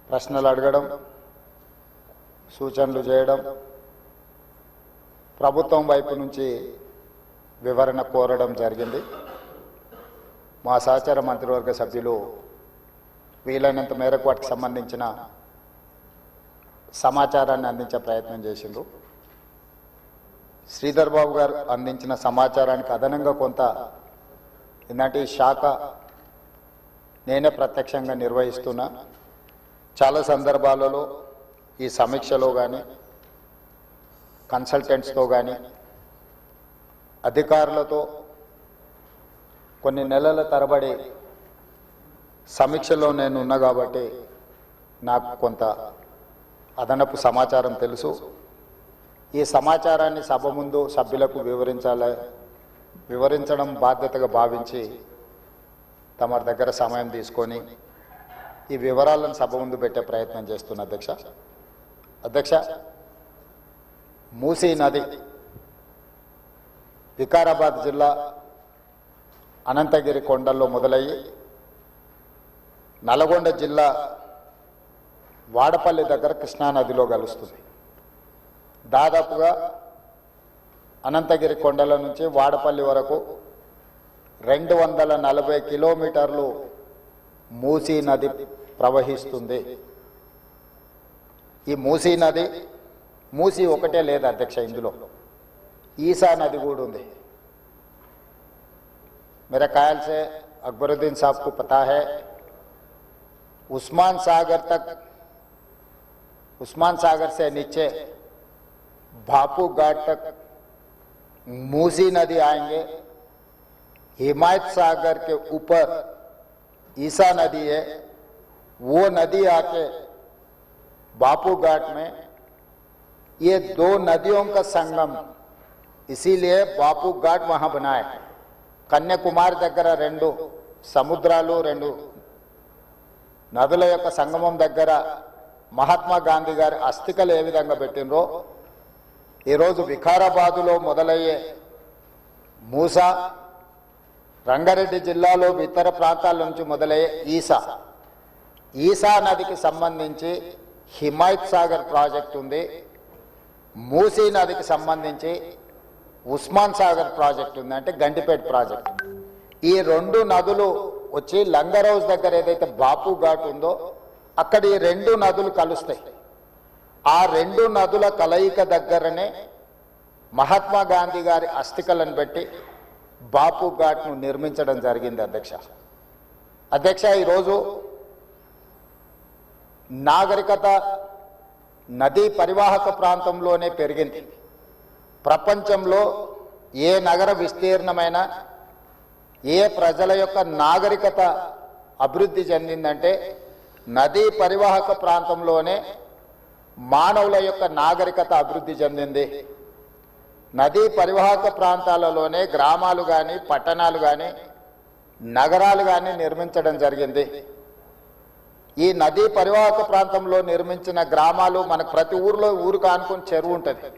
ప్రశ్నలు అడగడం, సూచనలు చేయడం, ప్రభుత్వం వైపు నుంచి వివరణ కోరడం జరిగింది. మా సహచార మంత్రివర్గ సభ్యులు వీలైనంత మేరకు వాటికి సంబంధించిన సమాచారాన్ని అందించే ప్రయత్నం చేసిండ్రు. శ్రీధర్ బాబు గారు అందించిన సమాచారానికి అదనంగా కొంత ఇలాంటి శాఖ నేనే ప్రత్యక్షంగా నిర్వహిస్తున్నా. చాలా సందర్భాలలో ఈ సమీక్షలో కానీ కన్సల్టెంట్స్తో కానీ అధికారులతో కొన్ని నెలల తరబడి సమీక్షలో నేను ఉన్నా కాబట్టి నాకు కొంత అదనపు సమాచారం తెలుసు. ఈ సమాచారాన్ని సభ ముందు సభ్యులకు వివరించడం బాధ్యతగా భావించి తమ దగ్గర సమయం తీసుకొని ఈ వివరాలను సభ ముందు పెట్టే ప్రయత్నం చేస్తున్న అధ్యక్ష, మూసీ నది వికారాబాద్ జిల్లా అనంతగిరి కొండల్లో మొదలయ్యి నల్గొండ జిల్లా వాడపల్లి దగ్గర కృష్ణానదిలో కలుస్తుంది. దాదాపుగా అనంతగిరి కొండల నుంచి వాడపల్లి వరకు 240 కిలోమీటర్లు మూసీ నది ప్రవహిస్తుంది. ఈ మూసీ నది మూసీ ఒకటే లేదు అధ్యక్ష, ఇందులో ఈసా నది కూడా ఉంది. मेरे ख्याल से अकबरुद्दीन साहब को पता है, उस्मान सागर से नीचे भापू घाट तक मूसी नदी आएंगे. हिमायत सागर के ऊपर ईसा नदी है, वो नदी आके बापू घाट में, ये दो नदियों का संगम, इसीलिए बापू घाट वहां बनाए. కన్యాకుమారి దగ్గర 2 సముద్రాలు 2 నదుల యొక్క సంగమం దగ్గర మహాత్మా గాంధీ గారి అస్థికలు ఏ విధంగా పెట్టినరో ఈరోజు వికారాబాదులో మొదలయ్యే మూసా, రంగారెడ్డి జిల్లాలో ఇతర ప్రాంతాల నుంచి మొదలయ్యే ఈసా నదికి సంబంధించి హిమాయత్ సాగర్ ప్రాజెక్ట్ ఉంది. మూసీ నదికి సంబంధించి ఉస్మాన్ సాగర్ ప్రాజెక్ట్ ఉంది, అంటే గంటిపేట ప్రాజెక్ట్. ఈ 2 నదులు వచ్చి లంగర్ హౌస్ దగ్గర ఏదైతే బాపు ఘాట్ ఉందో అక్కడ ఈ 2 నదులు కలుస్తాయి. ఆ 2 నదుల కలయిక దగ్గరనే మహాత్మా గాంధీ గారి అస్థికలను పెట్టి బాపు ఘాట్ను నిర్మించడం జరిగింది. అధ్యక్ష, ఈరోజు నాగరికత నదీ పరివాహక ప్రాంతంలోనే పెరిగింది. ప్రపంచంలో ఏ నగర విస్తీర్ణమైన ఏ ప్రజల యొక్క నాగరికత అభివృద్ధి చెందిందంటే నదీ పరివాహక ప్రాంతంలోనే మానవుల యొక్క నాగరికత అభివృద్ధి చెందింది. నదీ పరివాహక ప్రాంతాలలోనే గ్రామాలు కానీ పట్టణాలు కానీ నగరాలు కానీ నిర్మించడం జరిగింది. ఈ నదీ పరివాహక ప్రాంతంలో నిర్మించిన గ్రామాలు మనకు ప్రతి ఊరు కానుకొని చెరువు ఉంటుంది.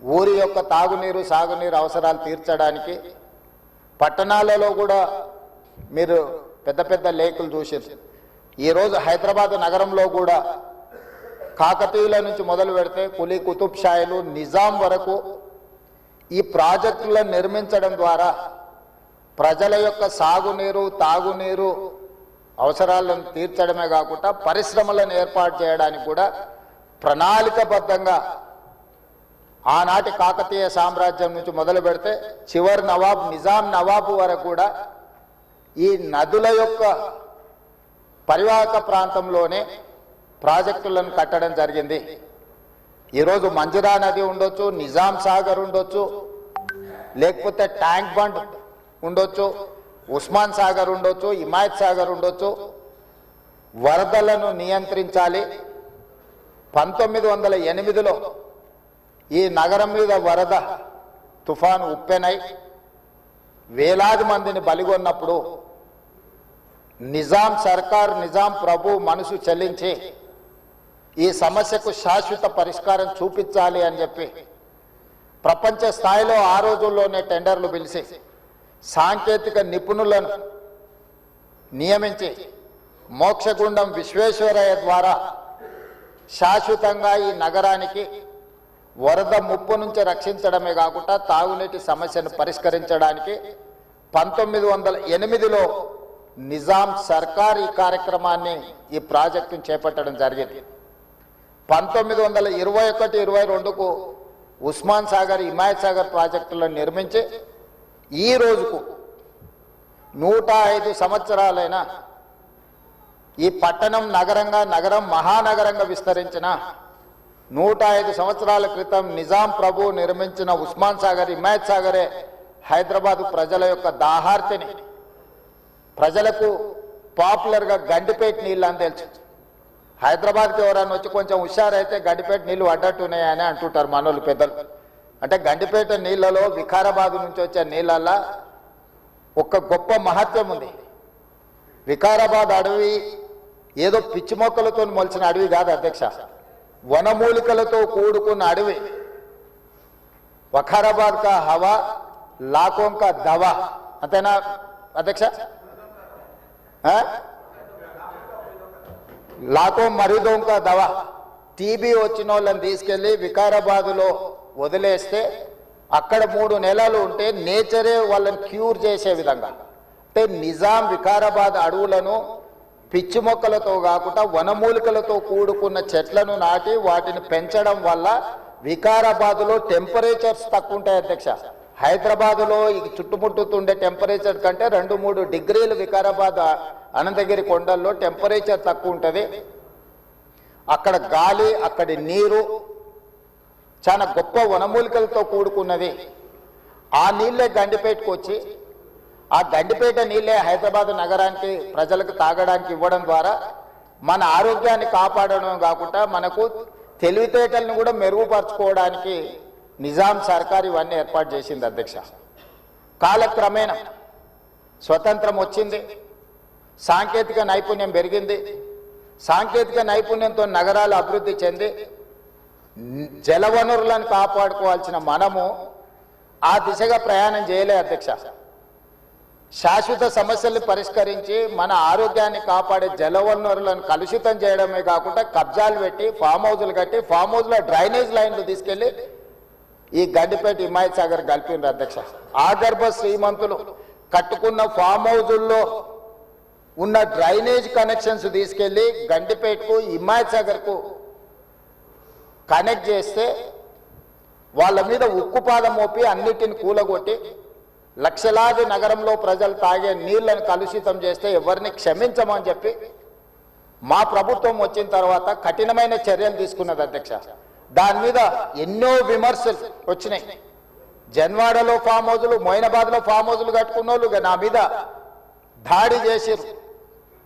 ఊరి యొక్క తాగునీరు సాగునీరు అవసరాలు తీర్చడానికి పట్టణాలలో కూడా మీరు పెద్ద పెద్ద లేకులు చూసారు. ఈరోజు హైదరాబాద్ నగరంలో కూడా కాకతీయుల నుంచి మొదలు పెడితే కులీ కుతుబ్ షాయిలు నిజాం వరకు ఈ ప్రాజెక్టులను నిర్మించడం ద్వారా ప్రజల యొక్క సాగునీరు తాగునీరు అవసరాలను తీర్చడమే కాకుండా పరిశ్రమలను ఏర్పాటు చేయడానికి కూడా ప్రణాళికబద్ధంగా ఆనాటి కాకతీయ సామ్రాజ్యం నుంచి మొదలు పెడితే చివరి నవాబ్ నిజాం నవాబు వరకు కూడా ఈ నదుల యొక్క పరివాహక ప్రాంతంలోనే ప్రాజెక్టులను కట్టడం జరిగింది. ఈరోజు మంజురా నది ఉండొచ్చు, నిజాం సాగర్ ఉండొచ్చు, లేకపోతే ట్యాంక్ బండ్ ఉండొచ్చు, ఉస్మాన్ సాగర్ ఉండొచ్చు, హిమాయత్ సాగర్ ఉండొచ్చు. వరదలను నియంత్రించాలి. 1908లో ఈ నగరం మీద వరద తుఫాను ఉప్పెనై వేలాది మందిని బలిగొన్నప్పుడు నిజాం సర్కార్ నిజాం ప్రభు మనసు చెల్లించి ఈ సమస్యకు శాశ్వత పరిష్కారం చూపించాలి అని చెప్పి ప్రపంచ స్థాయిలో ఆ రోజుల్లోనే టెండర్లు పిలిచి సాంకేతిక నిపుణులను నియమించి మోక్షగుండం విశ్వేశ్వరయ్య ద్వారా శాశ్వతంగా ఈ నగరానికి వరద ముప్పు నుంచి రక్షించడమే కాకుండా తాగునీటి సమస్యను పరిష్కరించడానికి 1908లో నిజాం సర్కార్ ఈ కార్యక్రమాన్ని ఈ ప్రాజెక్టును చేపట్టడం జరిగింది. 1921-22కు ఉస్మాన్ సాగర్, హిమాయత్ సాగర్ ప్రాజెక్టులను నిర్మించి ఈ రోజుకు 105 సంవత్సరాలైన ఈ పట్టణం నగరం మహానగరంగా విస్తరించిన 105 సంవత్సరాల క్రితం నిజాం ప్రభు నిర్మించిన ఉస్మాన్ సాగర్, హిమాయత్ సాగరే హైదరాబాద్ ప్రజల యొక్క దాహార్తిని, ప్రజలకు పాపులర్గా గండిపేట నీళ్ళు అని తెలుసు. హైదరాబాద్కి ఎవరైనా వచ్చి కొంచెం హుషారైతే గండిపేట నీళ్ళు అడ్డట్టున్నాయని అంటుంటారు మనోళ్ళు పెద్దలు. అంటే గండిపేట నీళ్ళలో వికారాబాద్ నుంచి వచ్చే నీళ్ళల్లో ఒక గొప్ప మహత్యం ఉంది. వికారాబాద్ అడవి ఏదో పిచ్చి మొక్కలతో మొలిచిన అడవి కాదు అధ్యక్ష, వనమూలికలతో కూడుకున్న అడవి. వఖారాబాద్ కా హవా లాఖోं का దవా, అంతేనా అధ్యక్ష? లాఖోं మరీదోं का దవా. టీబీ వచ్చిన వాళ్ళని తీసుకెళ్లి వికారాబాద్లో వదిలేస్తే అక్కడ 3 నెలలు ఉంటే నేచరే వాళ్ళని క్యూర్ చేసే విధంగా, అంటే నిజాం వికారాబాద్ అడవులను పిచ్చి మొక్కలతో కాకుండా వనమూలికలతో కూడుకున్న చెట్లను నాటి వాటిని పెంచడం వల్ల వికారాబాద్లో టెంపరేచర్స్ తక్కువ ఉంటాయి అధ్యక్ష. హైదరాబాద్లో ఈ చుట్టుముట్టుతుండే టెంపరేచర్ కంటే 2-3 డిగ్రీలు వికారాబాద్ అనంతగిరి కొండల్లో టెంపరేచర్ తక్కువ ఉంటుంది. అక్కడ గాలి, అక్కడి నీరు చాలా గొప్ప వనమూలికలతో కూడుకున్నది. ఆ నీళ్ళే గండిపేటకు వచ్చి ఆ గండిపేట నీళ్ళే హైదరాబాద్ నగరానికి ప్రజలకు తాగడానికి ఇవ్వడం ద్వారా మన ఆరోగ్యాన్ని కాపాడడం కాకుండా మనకు తెలివితేటలను కూడా మెరుగుపరచుకోవడానికి నిజాం సర్కార్ ఇవన్నీ ఏర్పాటు చేసింది అధ్యక్ష. కాలక్రమేణా స్వతంత్రం వచ్చింది, సాంకేతిక నైపుణ్యం పెరిగింది. సాంకేతిక నైపుణ్యంతో నగరాలు అభివృద్ధి చెంది జలవనరులను కాపాడుకోవాల్సిన మనము ఆ దిశగా ప్రయాణం చేయలే అధ్యక్ష. శాశ్వత సమస్యల్ని పరిష్కరించి మన ఆరోగ్యాన్ని కాపాడే జలవనరులను కలుషితం చేయడమే కాకుండా కబ్జాలు పెట్టి ఫామ్ హౌజులు కట్టి ఫామ్ హౌజ్లో డ్రైనేజ్ లైన్లు తీసుకెళ్లి ఈ గండిపేట, హిమాయత్ సాగర్ కలిపిండ్రు అధ్యక్ష. ఆగర్భ శ్రీమంతులు కట్టుకున్న ఫామ్ హౌజుల్లో ఉన్న డ్రైనేజ్ కనెక్షన్స్ తీసుకెళ్లి గండిపేటకు, హిమాయత్ సాగర్కు కనెక్ట్ చేస్తే వాళ్ళ మీద ఉక్కుపాదం మోపి అన్నిటిని కూలగొట్టి లక్షలాది నగరంలో ప్రజలు తాగే నీళ్లను కలుషితం చేస్తే ఎవరిని క్షమించమని చెప్పి మా ప్రభుత్వం వచ్చిన తర్వాత కఠినమైన చర్యలు తీసుకున్నది అధ్యక్ష. దాని మీద ఎన్నో విమర్శలు వచ్చినాయి. జన్వాడలో ఫామ్ హౌజులు, మొయినాబాద్లో ఫామ్ హౌజులు కట్టుకున్న వాళ్ళు నా మీద దాడి చేసిరు.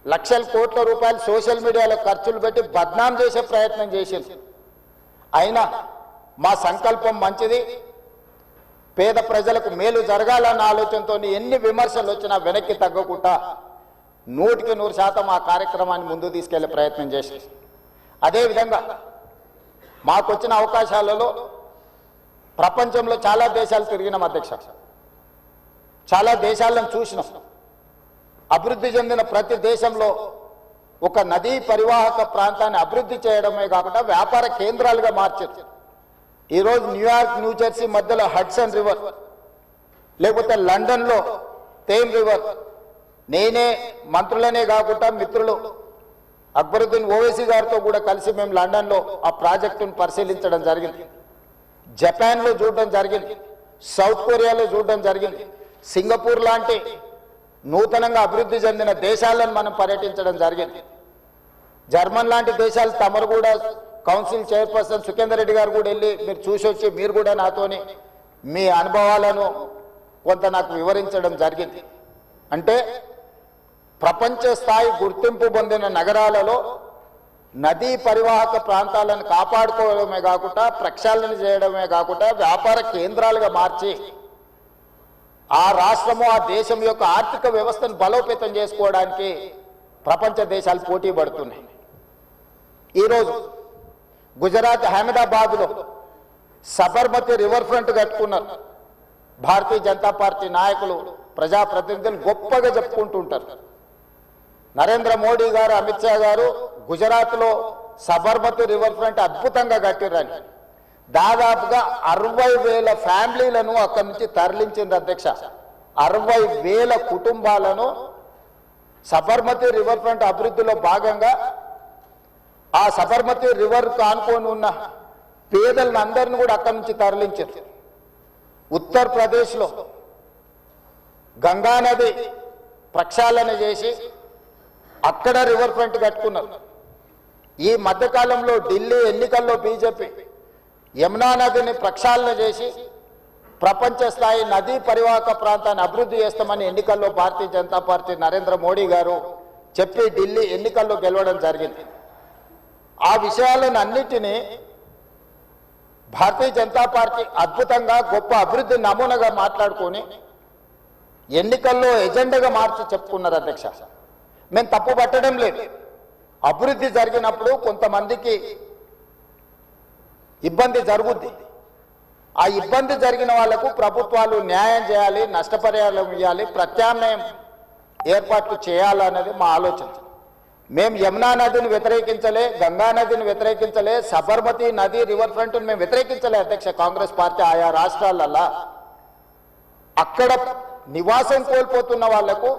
లక్షల కోట్ల రూపాయలు సోషల్ మీడియాలో ఖర్చులు పెట్టి బద్నాం చేసే ప్రయత్నం చేసిరు. అయినా మా సంకల్పం మంచిది, పేద ప్రజలకు మేలు జరగాలన్న ఆలోచనతో ఎన్ని విమర్శలు వచ్చినా వెనక్కి తగ్గకుండా 100% ఆ కార్యక్రమాన్ని ముందు తీసుకెళ్లే ప్రయత్నం చేసి, అదేవిధంగా మాకొచ్చిన అవకాశాలలో ప్రపంచంలో చాలా దేశాలు తిరిగినాం అధ్యక్ష. చాలా దేశాలను చూసినాం. అభివృద్ధి చెందిన ప్రతి దేశంలో ఒక నదీ పరివాహక ప్రాంతాన్ని అభివృద్ధి చేయడమే కాకుండా వ్యాపార కేంద్రాలుగా మార్చారు. ఈరోజు న్యూయార్క్, న్యూజెర్సీ మధ్యలో హడ్సన్ రివర్, లేకపోతే లండన్లో థేమ్ రివర్. నేనే మంత్రులనే కాకుండా మిత్రులు అక్బరుద్దీన్ ఓవైసీ గారితో కూడా కలిసి మేము లండన్లో ఆ ప్రాజెక్టును పరిశీలించడం జరిగింది. జపాన్లో చూడడం జరిగింది, సౌత్ కొరియాలో చూడడం జరిగింది, సింగపూర్ లాంటి నూతనంగా అభివృద్ధి చెందిన దేశాలను మనం పర్యటించడం జరిగింది. జర్మన్ లాంటి దేశాలు తమరు కూడా కౌన్సిల్ చైర్పర్సన్ సుఖేందర్ రెడ్డి గారు కూడా వెళ్ళి మీరు చూసి వచ్చి మీరు కూడా నాతోని మీ అనుభవాలను కొంత నాకు వివరించడం జరిగింది. అంటే ప్రపంచ స్థాయి గుర్తింపు పొందిన నగరాలలో నదీ పరివాహక ప్రాంతాలను కాపాడుకోవడమే కాకుండా ప్రక్షాళన చేయడమే కాకుండా వ్యాపార కేంద్రాలుగా మార్చి ఆ రాష్ట్రము, ఆ దేశం యొక్క ఆర్థిక వ్యవస్థను బలోపేతం చేసుకోవడానికి ప్రపంచ దేశాలు పోటీ పడుతున్నాయి. ఈరోజు గుజరాత్ అహ్మదాబాద్లో సబర్మతి రివర్ ఫ్రంట్ కట్టుకున్నారు. భారతీయ జనతా పార్టీ నాయకులు, ప్రజాప్రతినిధులు గొప్పగా చెప్పుకుంటుంటారు. నరేంద్ర మోడీ గారు, అమిత్ షా గారు గుజరాత్లో సబర్మతి రివర్ ఫ్రంట్ అద్భుతంగా కట్టిరని దాదాపుగా 60,000 ఫ్యామిలీలను అక్కడి నుంచి తరలించింది అధ్యక్ష. 60,000 కుటుంబాలను సబర్మతి రివర్ ఫ్రంట్ అభివృద్ధిలో భాగంగా ఆ సబర్మతి రివర్ ఆనుకొని ఉన్న పేదలను అందరిని కూడా అక్కడి నుంచి తరలించారు. ఉత్తరప్రదేశ్లో గంగానది ప్రక్షాళన చేసి అక్కడ రివర్ ఫ్రంట్ కట్టుకున్నారు. ఈ మధ్యకాలంలో ఢిల్లీ ఎన్నికల్లో బీజేపీ యమునా నదిని ప్రక్షాళన చేసి ప్రపంచ స్థాయి నదీ పరివాహక ప్రాంతాన్ని అభివృద్ధి చేస్తామని ఎన్నికల్లో భారతీయ జనతా పార్టీ నరేంద్ర మోడీ గారు చెప్పి ఢిల్లీ ఎన్నికల్లో గెలవడం జరిగింది. ఆ విషయాలను అన్నిటినీ భారతీయ జనతా పార్టీ అద్భుతంగా గొప్ప అభివృద్ధి నమూనాగా మాట్లాడుకొని ఎన్నికల్లో ఎజెండాగా మార్చి చెప్పుకున్నారు అధ్యక్ష. మేము తప్పు పట్టడం లేదు. అభివృద్ధి జరిగినప్పుడు కొంతమందికి ఇబ్బంది జరుగుద్ది. ఆ ఇబ్బంది జరిగిన వాళ్లకు ప్రభుత్వాలు న్యాయం చేయాలి, నష్టపరిహారం ఇవ్వాలి, ప్రత్యామ్నాయం ఏర్పాట్లు చేయాలన్నది మా ఆలోచన. మేము యమునా నదిని వ్యతిరేకించలే, గంగా నదిని వ్యతిరేకించలే, సబర్మతి నది రివర్ ఫ్రంట్ మేము వ్యతిరేకించలే అధ్యక్ష. కాంగ్రెస్ పార్టీ ఆయా రాష్ట్రాలల్లో అక్కడ నివాసం కోల్పోతున్న వాళ్లకు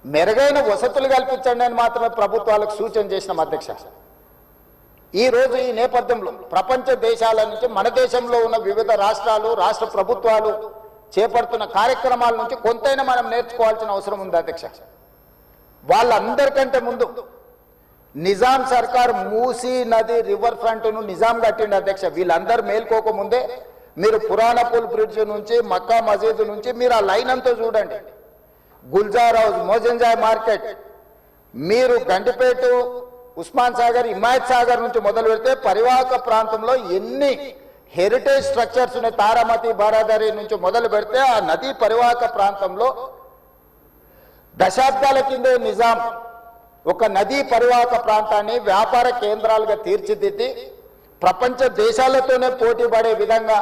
మెరుగైన వసతులు కల్పించండి అని మాత్రమే ప్రభుత్వాలకు సూచన చేసినాం అధ్యక్ష. ఈ రోజు ఈ నేపథ్యంలో ప్రపంచ దేశాల నుంచి మన దేశంలో ఉన్న వివిధ రాష్ట్రాలు, రాష్ట్ర ప్రభుత్వాలు చేపడుతున్న కార్యక్రమాల నుంచి కొంతైనా మనం నేర్చుకోవాల్సిన అవసరం ఉంది అధ్యక్ష. వాళ్ళందరికంటే ముందు నిజాం సర్కార్ మూసీ నది రివర్ ఫ్రంట్ను నిజాం కట్టిండి అధ్యక్ష. వీళ్ళందరూ మేల్కోకముందే మీరు పురాణపూల్ బ్రిడ్జ్ నుంచి మక్కా మసీద్ నుంచి మీరు ఆ లైన్ అంతా చూడండి. గుల్జార్ హౌస్, మోజంజాయ్ మార్కెట్, మీరు గండిపేట, ఉస్మాన్ సాగర్, హిమాయత్ సాగర్ నుంచి మొదలు పెడితే పరివాహక ప్రాంతంలో ఎన్ని హెరిటేజ్ స్ట్రక్చర్స్ ఉన్నాయి. తారామతి, బారాదరి నుంచి మొదలు పెడితే ఆ నదీ పరివాహక ప్రాంతంలో దశాబ్దాల కిందే నిజాం ఒక నదీ పరివాహక ప్రాంతాన్ని వ్యాపార కేంద్రాలుగా తీర్చిదిద్ది ప్రపంచ దేశాలతోనే పోటీ పడే విధంగా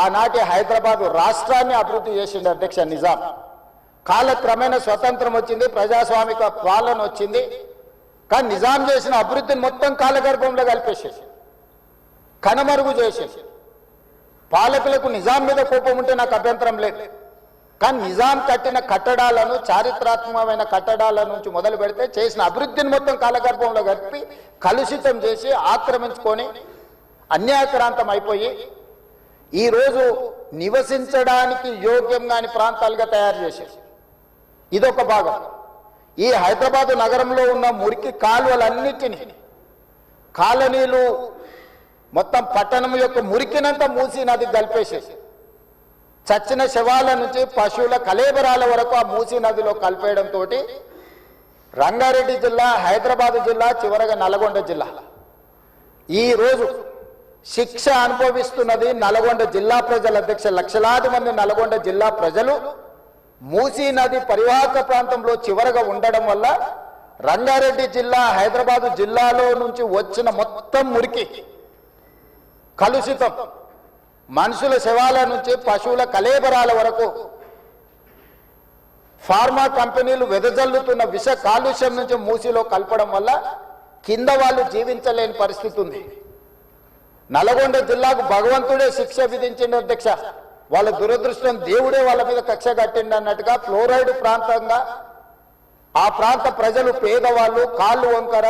ఆనాటి హైదరాబాద్ రాష్ట్రాన్ని అభివృద్ధి చేసింది అధ్యక్ష నిజాం. కాలక్రమేణా స్వతంత్రం వచ్చింది, ప్రజాస్వామిక పాలన వచ్చింది. కానీ నిజాం చేసిన అభివృద్ధిని మొత్తం కాలగర్భంలో కలిపేసేసి కనుమరుగు చేసేసి పాలకులకు నిజాం మీద కోపం ఉంటే నాకు అభ్యంతరం లేదు. కానీ నిజాం కట్టిన కట్టడాలను, చారిత్రాత్మకమైన కట్టడాల నుంచి మొదలు పెడితే చేసిన అభివృద్ధిని మొత్తం కాలగర్భంలో కలిపి కలుషితం చేసి ఆక్రమించుకొని అన్యాయక్రాంతం అయిపోయి ఈరోజు నివసించడానికి యోగ్యం కాని ప్రాంతాలుగా తయారు చేసేసి ఇదొక భాగం. ఈ హైదరాబాద్ నగరంలో ఉన్న మురికి కాలువలన్నిటినీ కాలనీలు మొత్తం పట్టణం యొక్క మురికినంతా మూసీ నదికి కలిపేసేసి చచ్చిన శవాల నుంచి పశువుల కలేబరాల వరకు ఆ మూసీ నదిలో కలిపేయడంతో రంగారెడ్డి జిల్లా, హైదరాబాద్ జిల్లా, చివరగా నల్గొండ జిల్లా ఈరోజు శిక్ష అనుభవిస్తున్నది నల్గొండ జిల్లా ప్రజల అధ్యక్ష. లక్షలాది మంది నల్గొండ జిల్లా ప్రజలు మూసీ నది పరివాహక ప్రాంతంలో చివరగా ఉండడం వల్ల రంగారెడ్డి జిల్లా, హైదరాబాదు జిల్లాలో నుంచి వచ్చిన మొత్తం మురికి కలుషితం మనుషుల శవాల నుంచి పశువుల కలేబరాల వరకు ఫార్మా కంపెనీలు వెదజల్లుతున్న విష కాలుష్యం నుంచి మూసీలో కలపడం వల్ల కింద వాళ్ళు జీవించలేని పరిస్థితి ఉంది. నల్గొండ జిల్లాకు భగవంతుడే శిక్ష విధించిండు అధ్యక్ష. వాళ్ళ దురదృష్టం దేవుడే వాళ్ళ మీద కక్ష కట్టిండు అన్నట్టుగా ఫ్లోరైడ్ ప్రాంతంగా ఆ ప్రాంత ప్రజలు పేదవాళ్ళు కాళ్ళు వంకర,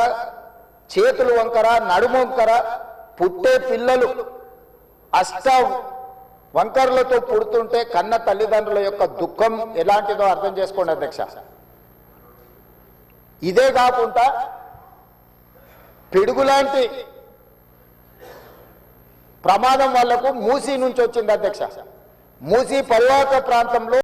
చేతులు వంకర, నడుము వంకర, పుట్టే పిల్లలు అష్ట వంకరలతో పుడుతుంటే కన్న తల్లిదండ్రుల యొక్క దుఃఖం ఎలాంటిదో అర్థం చేసుకోండి అధ్యక్ష. ఇదే కాకుండా పిడుగులాంటి ప్రమాదం వాళ్లకు మూసీ నుంచి వచ్చింది అధ్యక్ష. మూసీ పరివాహక ప్రాంతంలో